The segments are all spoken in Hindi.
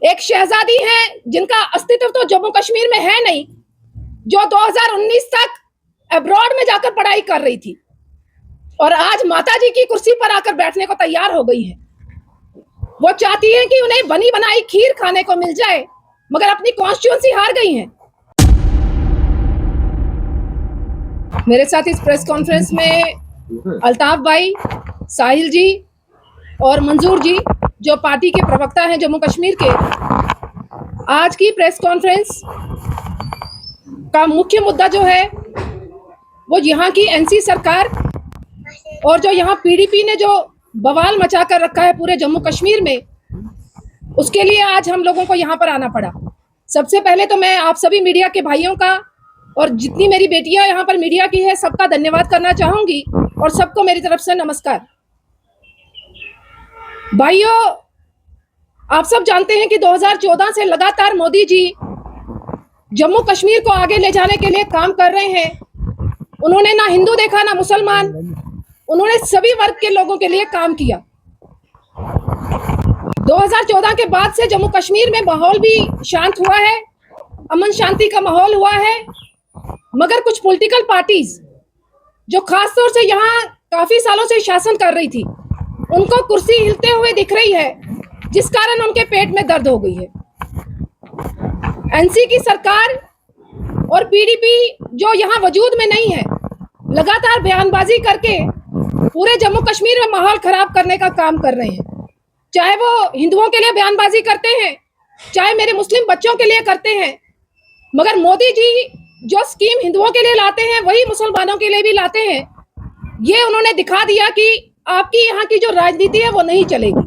एक शहजादी हैं जिनका अस्तित्व तो जम्मू कश्मीर में है नहीं, जो 2019 तक अब्रॉड में जाकर पढ़ाई कर रही थी और आज माताजी की कुर्सी पर आकर बैठने को तैयार हो गई है। वो चाहती हैं कि उन्हें बनी बनाई खीर खाने को मिल जाए, मगर अपनी कॉन्स्टिट्यूंसी हार गई हैं। मेरे साथ इस प्रेस कॉन्फ्रेंस में अल्ताफ भाई, साहिल जी और मंजूर जी, जो पार्टी के प्रवक्ता हैं जम्मू कश्मीर के। आज की प्रेस कॉन्फ्रेंस का मुख्य मुद्दा जो है वो यहाँ की एनसी सरकार और जो यहाँ पीडीपी ने जो बवाल मचा कर रखा है पूरे जम्मू कश्मीर में, उसके लिए आज हम लोगों को यहाँ पर आना पड़ा। सबसे पहले तो मैं आप सभी मीडिया के भाइयों का और जितनी मेरी बेटियां यहाँ पर मीडिया की है सबका धन्यवाद करना चाहूंगी और सबको मेरी तरफ से नमस्कार। भाइयों, आप सब जानते हैं कि 2014 से लगातार मोदी जी जम्मू कश्मीर को आगे ले जाने के लिए काम कर रहे हैं। उन्होंने ना हिंदू देखा ना मुसलमान, उन्होंने सभी वर्ग के लोगों के लिए काम किया। 2014 के बाद से जम्मू कश्मीर में माहौल भी शांत हुआ है, अमन शांति का माहौल हुआ है, मगर कुछ पॉलिटिकल पार्टीज जो खासतौर से यहाँ काफी सालों से शासन कर रही थी, उनको कुर्सी हिलते हुए दिख रही है, जिस कारण उनके पेट में दर्द हो गई है। एनसी की सरकार और पीडीपी जो यहाँ वजूद में नहीं है, लगातार बयानबाजी करके पूरे जम्मू कश्मीर में माहौल खराब करने का काम कर रहे हैं। चाहे वो हिंदुओं के लिए बयानबाजी करते हैं, चाहे मेरे मुस्लिम बच्चों के लिए करते हैं, मगर मोदी जी जो स्कीम हिंदुओं के लिए लाते हैं वही मुसलमानों के लिए भी लाते हैं। ये उन्होंने दिखा दिया कि आपकी यहाँ की जो राजनीति है वो नहीं चलेगी।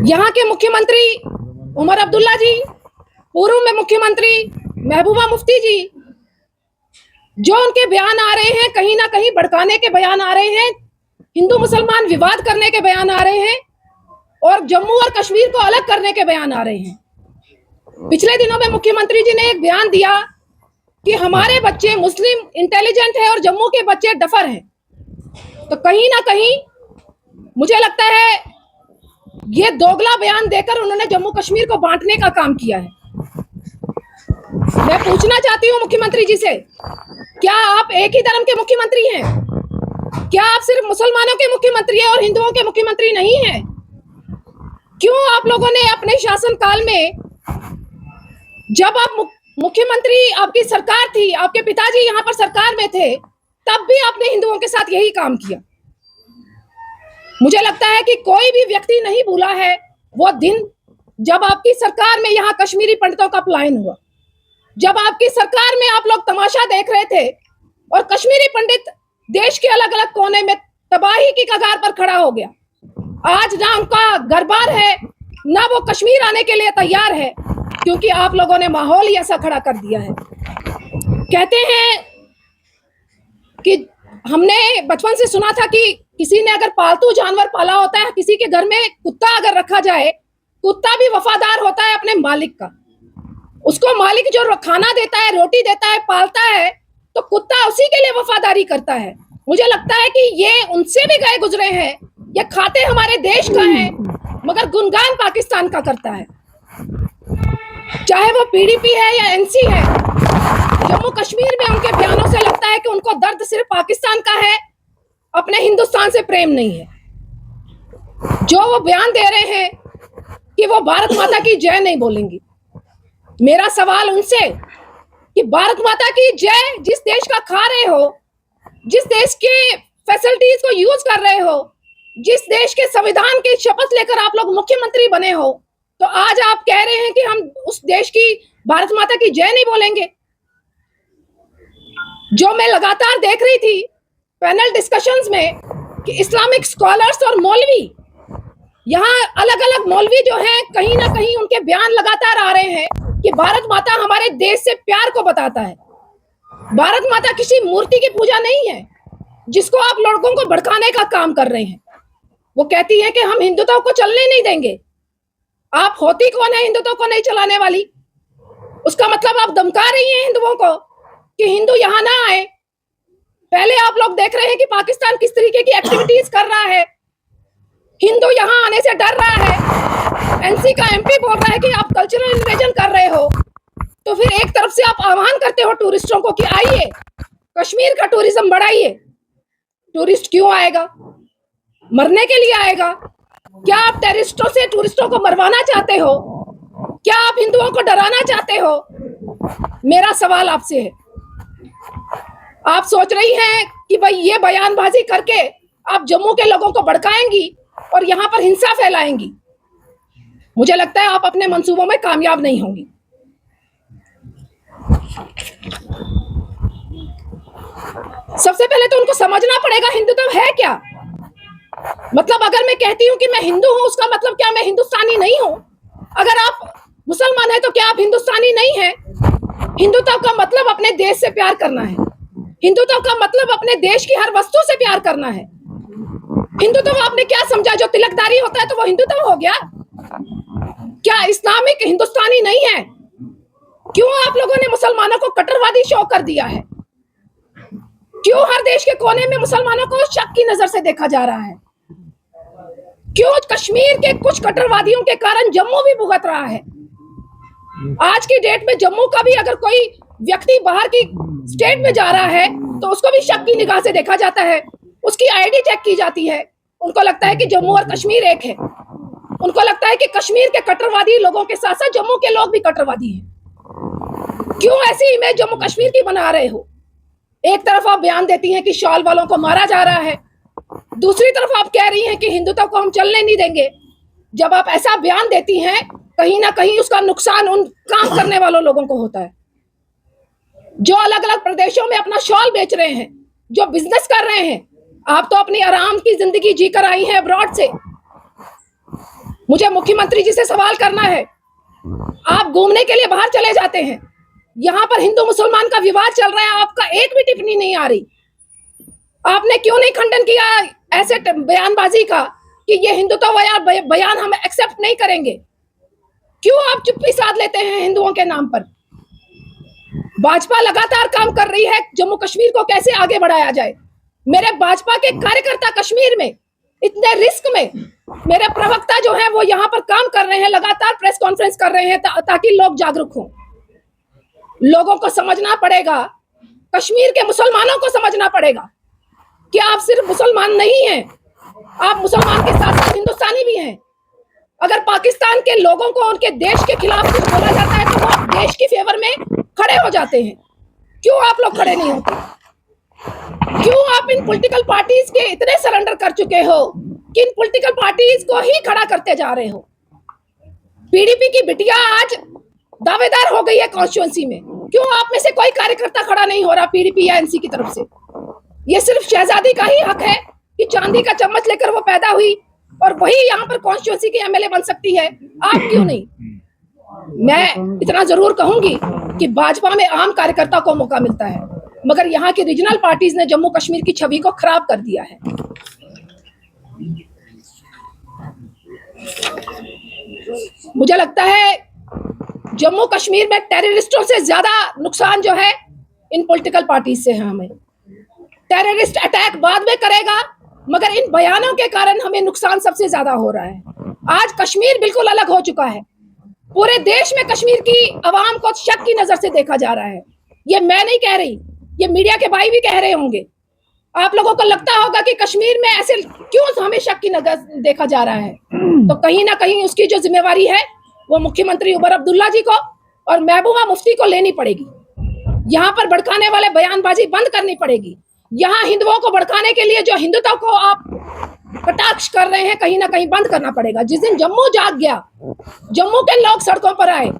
यहाँ के मुख्यमंत्री उमर अब्दुल्ला जी, पूर्व में मुख्यमंत्री महबूबा मुफ्ती जी, जो उनके बयान आ रहे हैं कहीं ना कहीं भड़काने के बयान आ रहे हैं, हिंदू मुसलमान विवाद करने के बयान आ रहे हैं और जम्मू और कश्मीर को अलग करने के बयान आ रहे हैं। पिछले दिनों में मुख्यमंत्री जी ने एक बयान दिया कि हमारे बच्चे मुस्लिम इंटेलिजेंट है और जम्मू के बच्चे डफर हैं। तो कहीं ना कहीं मुझे लगता है ये दोगला बयान देकर उन्होंने जम्मू कश्मीर को बांटने का काम किया है। मैं पूछना चाहती हूँ मुख्यमंत्री जी से, क्या आप एक ही धर्म के मुख्यमंत्री हैं? क्या आप सिर्फ मुसलमानों के मुख्यमंत्री हैं और हिंदुओं के मुख्यमंत्री नहीं हैं? क्यों आप लोगों ने अपने शासनकाल में, जब आप मुख्यमंत्री, आपकी सरकार थी, आपके पिताजी यहाँ पर सरकार में थे, तब भी आपने हिंदुओं के साथ यही काम किया? मुझे लगता है कि कोई भी व्यक्ति नहीं भूला है वो दिन जब आपकी सरकार में यहाँ कश्मीरी पंडितों का पलायन हुआ, जब आपकी सरकार में आप लोग तमाशा देख रहे थे और कश्मीरी पंडित देश के अलग अलग कोने में तबाही की कगार पर खड़ा हो गया। आज ना उनका घर बार है, ना वो कश्मीर आने के लिए तैयार है, क्योंकि आप लोगों ने माहौल ही ऐसा खड़ा कर दिया है। कहते हैं कि हमने बचपन से सुना था कि किसी ने अगर पालतू जानवर पाला होता है, किसी के घर में कुत्ता अगर रखा जाए, कुत्ता भी वफादार होता है अपने मालिक का। उसको मालिक जो खाना देता है, रोटी देता है, पालता है, तो कुत्ता उसी के लिए वफादारी करता है। मुझे लगता है कि ये उनसे भी गए गुजरे हैं। ये खाते हमारे देश का है, मगर गुणगान पाकिस्तान का करता है। चाहे वो पीडीपी है या एनसी है, जम्मू कश्मीर में उनके बयानों से लगता है कि उनको दर्द सिर्फ पाकिस्तान का है, अपने हिंदुस्तान से प्रेम नहीं है। जो वो बयान दे रहे हैं कि वो भारत माता की जय नहीं बोलेंगी, मेरा सवाल उनसे कि भारत माता की जय जिस देश का खा रहे हो, जिस देश के फैसिलिटीज को यूज कर रहे हो, जिस देश के संविधान की शपथ लेकर आप लोग मुख्यमंत्री बने हो, तो आज आप कह रहे हैं कि हम उस देश की भारत माता की जय नहीं बोलेंगे। जो मैं लगातार देख रही थी पैनल डिस्कशंस में कि इस्लामिक स्कॉलर्स और मौलवी, यहाँ अलग अलग मौलवी जो हैं, कहीं ना कहीं उनके बयान लगातार आ रहे हैं कि भारत माता हमारे देश से प्यार को बताता है। भारत माता किसी मूर्ति की पूजा नहीं है जिसको आप लोगों को भड़काने का काम कर रहे हैं। वो कहती है कि हम हिंदुत्व को चलने नहीं देंगे। आप होती कौन है हिंदुत्व को नहीं चलाने वाली? उसका मतलब आप धमका रही हैं हिंदुओं को कि हिंदू यहाँ ना आए। पहले आप लोग देख रहे हैं कि पाकिस्तान किस तरीके की एक्टिविटीज कर रहा है, हिंदू यहाँ आने से डर रहा है। एनसी का एमपी बोल रहा है कि आप कल्चरल इन्वेजन कर रहे हो, तो फिर एक तरफ से आप आह्वान करते हो टूरिस्टों को कि आइए कश्मीर का टूरिज्म बढ़ाइए। टूरिस्ट क्यों आएगा? मरने के लिए आएगा? क्या आप टेररिस्टों से टूरिस्टों को मरवाना चाहते हो? क्या आप हिंदुओं को डराना चाहते हो? मेरा सवाल आपसे है। आप सोच रही हैं कि भाई ये बयानबाजी करके आप जम्मू के लोगों को भड़काएंगी और यहां पर हिंसा फैलाएंगी। मुझे लगता है आप अपने मंसूबों में कामयाब नहीं होंगी। सबसे पहले तो उनको समझना पड़ेगा हिंदुत्व है क्या। मतलब अगर मैं कहती हूं कि मैं हिंदू हूं, उसका मतलब क्या मैं हिंदुस्तानी नहीं हूं? अगर आप मुसलमान हैं तो क्या आप हिंदुस्तानी नहीं हैं? हिंदुत्व का मतलब अपने देश से प्यार करना है। हिंदुत्व का मतलब अपने देश की हर वस्तु से प्यार करना है। हिंदुत्व आपने क्या समझा? जो तिलकदारी होता है तो वो हिंदुत्व हो गया? क्या इस्लामिक हिंदुस्तानी नहीं है? क्यों आप लोगों ने मुसलमानों को कट्टरवादी शो कर दिया है? क्यों हर देश के कोने में मुसलमानों को शक की नजर से देखा जा रहा है? क्यों कश्मीर के कुछ कट्टरवादियों के कारण जम्मू भी भुगत रहा है? आज की डेट में जम्मू का भी अगर कोई व्यक्ति बाहर की स्टेट में जा रहा है तो उसको भी शक की निगाह से देखा जाता है, उसकी आईडी चेक की जाती है। उनको लगता है कि जम्मू और कश्मीर एक है। उनको लगता है कि कश्मीर के कट्टरवादी लोगों के साथ साथ जम्मू के लोग भी कट्टरवादी हैं। क्यों ऐसी इमेज जम्मू कश्मीर की बना रहे हो? एक तरफ आप बयान देती हैं कि शॉल वालों को मारा जा रहा है, दूसरी तरफ आप कह रही हैं कि हिंदुत्व को हम चलने नहीं देंगे। जब आप ऐसा बयान देती हैं, कहीं ना कहीं उसका नुकसान उन काम करने वालों लोगों को होता है जो अलग अलग प्रदेशों में अपना शॉल बेच रहे हैं, जो बिजनेस कर रहे हैं। आप तो अपनी आराम की जिंदगी जीकर आई हैं अब्रॉड से। मुझे मुख्यमंत्री जी से सवाल करना है, आप घूमने के लिए बाहर चले जाते हैं, यहां पर हिंदू मुसलमान का विवाद चल रहा है, आपका एक भी टिप्पणी नहीं आ रही। आपने क्यों नहीं खंडन किया ऐसे बयानबाजी का कि ये हिंदुत्व बयान हम एक्सेप्ट नहीं करेंगे? क्यों आप चुप्पी साध लेते हैं हिंदुओं के नाम पर? भाजपा लगातार काम कर रही है जम्मू कश्मीर को कैसे आगे बढ़ाया जाए। मेरे भाजपा के कार्यकर्ता कश्मीर में इतने रिस्क में, मेरे प्रवक्ता जो है वो यहाँ पर काम कर रहे हैं, लगातार प्रेस कॉन्फ्रेंस कर रहे हैं ताकि लोग जागरूक हों। लोगों को समझना पड़ेगा, कश्मीर के मुसलमानों को समझना पड़ेगा कि आप सिर्फ मुसलमान नहीं हैं, आप मुसलमान के साथ साथ हिंदुस्तानी भी हैं। अगर पाकिस्तान के लोगों को उनके देश के खिलाफ कुछ बोला जाता है तो वो देश की फेवर में खड़े हो जाते हैं। क्यों आप लोग खड़े नहीं होते? क्यों आप इन पॉलिटिकल पार्टीज के इतने सरेंडर कर चुके हो कि इन पॉलिटिकल पार्टीज को ही खड़ा करते जा रहे हो? पीडीपी की बिटिया आज दावेदार हो गई है कॉन्स्टिट्यूएंसी में। क्यों आप में से कोई कार्यकर्ता खड़ा नहीं हो रहा पीडीपी या एनसी की तरफ से? ये सिर्फ शहजादी का ही हक है कि चांदी का चम्मच लेकर वो पैदा हुई और वही यहाँ पर कॉन्स्टिट्यूएंसी की एमएलए बन सकती है, आप क्यों नहीं? मैं इतना जरूर कहूंगी कि भाजपा में आम कार्यकर्ता को मौका मिलता है, मगर यहाँ की रीजनल पार्टीज ने जम्मू कश्मीर की छवि को खराब कर दिया है। मुझे लगता है जम्मू कश्मीर में टेररिस्टों से ज्यादा नुकसान जो है इन पॉलिटिकल पार्टीज से है। हमें टेररिस्ट अटैक बाद में करेगा, मगर इन बयानों के कारण हमें नुकसान सबसे ज्यादा हो रहा है। आज कश्मीर बिल्कुल अलग हो चुका है। पूरे देश में कश्मीर की आवाम को शक की नजर से देखा जा रहा है। ये मैं नहीं कह रही, ये मीडिया के भाई भी कह रहे होंगे। आप लोगों को लगता होगा कि कश्मीर में ऐसे क्यों हमें शक की नजर देखा जा रहा है, तो कहीं ना कहीं उसकी जो जिम्मेवारी है वो मुख्यमंत्री उमर अब्दुल्ला जी को और महबूबा मुफ्ती को लेनी पड़ेगी। यहाँ पर भड़काने वाले बयानबाजी बंद करनी पड़ेगी। यहाँ हिंदुओं को भड़काने के लिए जो हिंदुत्व को आप कटाक्ष कर रहे हैं, कहीं ना कहीं बंद करना पड़ेगा। जिस दिन जम्मू जाग गया, जम्मू के लोग सड़कों पर आए,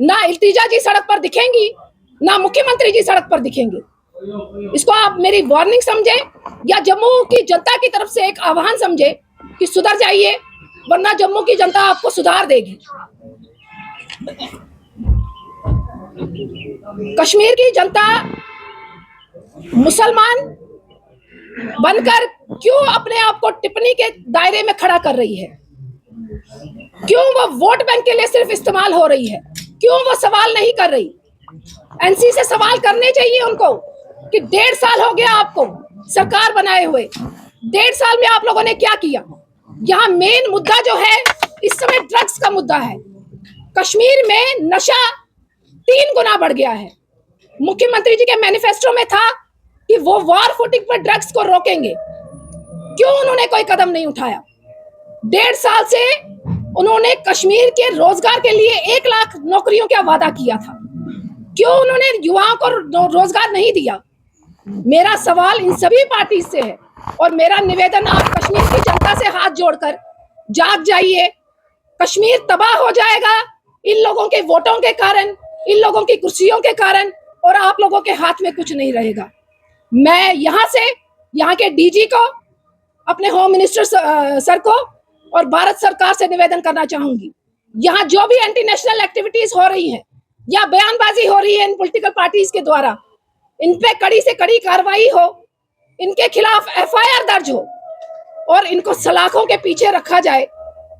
ना इल्तिजा जी सड़क पर दिखेंगी, ना मुख्यमंत्री जी सड़क पर दिखेंगे। इसको आप मेरी वार्निंग समझे या जम्मू की जनता की तरफ से एक आह्वान समझे कि सुधर जाइए, वरना जम्मू की जनता आपको सुधार देगी। कश्मीर की जनता मुसलमान बनकर क्यों अपने आप को टिप्पणी के दायरे में खड़ा कर रही है? क्यों वो वोट बैंक के लिए सिर्फ इस्तेमाल हो रही है? क्यों वो सवाल नहीं कर रही? एनसी से सवाल करने चाहिए उनको कि 1.5 साल हो गया आपको सरकार बनाए हुए, 1.5 साल में आप लोगों ने क्या किया? यहाँ मेन मुद्दा जो है इस समय ड्रग्स का मुद्दा है। कश्मीर में नशा 3 गुना बढ़ गया है। मुख्यमंत्री जी के मैनिफेस्टो में था कि वो वॉर फुटिंग पर ड्रग्स को रोकेंगे, क्यों उन्होंने कोई कदम नहीं उठाया? 1.5 साल से उन्होंने कश्मीर के रोजगार के लिए 1 लाख नौकरियों का वादा किया था, क्यों उन्होंने युवाओं को रोजगार नहीं दिया? मेरा सवाल इन सभी पार्टी से है और मेरा निवेदन आप कश्मीर की जनता से हाथ जोड़कर जाग जाइए। कश्मीर तबाह हो जाएगा इन लोगों के वोटों के कारण, इन लोगों की कुर्सियों के कारण, और आप लोगों के हाथ में कुछ नहीं रहेगा। मैं यहाँ से यहाँ के डीजी को, अपने होम मिनिस्टर सर को और भारत सरकार से निवेदन करना चाहूंगी, यहाँ जो भी एंटी नेशनल एक्टिविटीज हो रही हैं या बयानबाजी हो रही है इन पॉलिटिकल पार्टीज के द्वारा, इन पे कड़ी से कड़ी कार्रवाई हो, इनके खिलाफ एफआईआर दर्ज हो और इनको सलाखों के पीछे रखा जाए,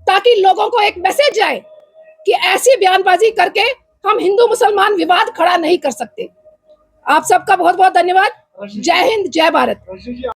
ताकि लोगों को एक मैसेज जाए कि ऐसी बयानबाजी करके हम हिंदू मुसलमान विवाद खड़ा नहीं कर सकते। आप सबका बहुत बहुत धन्यवाद। जय हिंद, जय भारत।